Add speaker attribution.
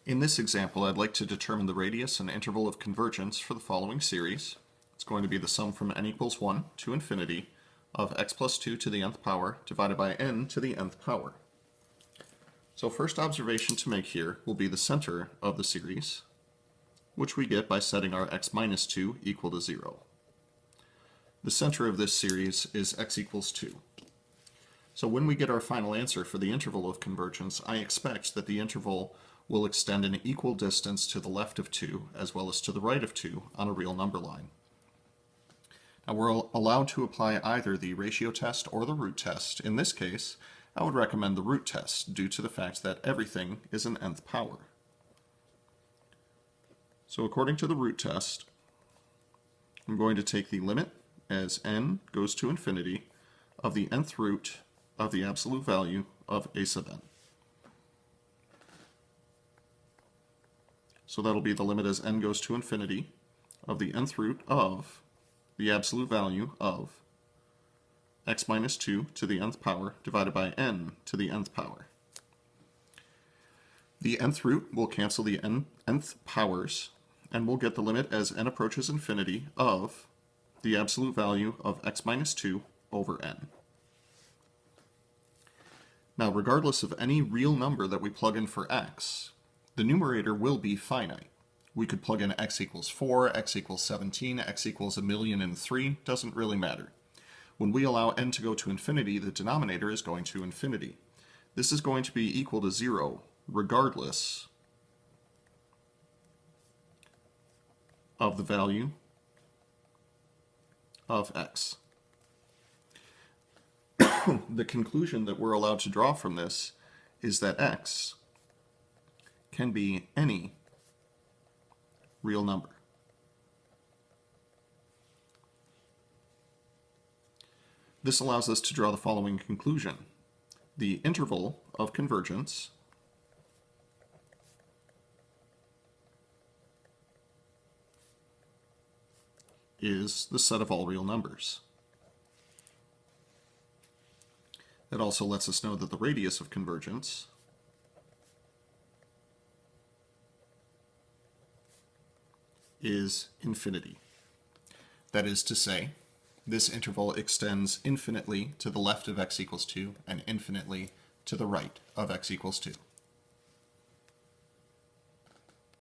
Speaker 1: In this example, I'd like to determine the radius and interval of convergence for the following series. It's going to be the sum from n equals 1 to infinity of x plus 2 to the nth power divided by n to the nth power. So first observation to make here will be the center of the series, which we get by setting our x minus 2 equal to 0. The center of this series is x equals 2. So when we get our final answer for the interval of convergence, I expect that the interval will extend an equal distance to the left of 2 as well as to the right of 2 on a real number line. Now we're allowed to apply either the ratio test or the root test. In this case, I would recommend the root test due to the fact that everything is an nth power. So according to the root test, I'm going to take the limit as n goes to infinity of the nth root of the absolute value of a sub n. So that'll be the limit as n goes to infinity of the nth root of the absolute value of x minus 2 to the nth power divided by n to the nth power. The nth root will cancel the nth powers, and we'll get the limit as n approaches infinity of the absolute value of x minus 2 over n. Now, regardless of any real number that we plug in for x, the numerator will be finite. We could plug in x equals 4, x equals 17, x equals 1,000,003, doesn't really matter. When we allow n to go to infinity, the denominator is going to infinity. This is going to be equal to 0, regardless of the value of x. The conclusion that we're allowed to draw from this is that x can be any real number. This allows us to draw the following conclusion. The interval of convergence is the set of all real numbers. It also lets us know that the radius of convergence is infinity. That is to say, this interval extends infinitely to the left of x equals 2 and infinitely to the right of x equals 2.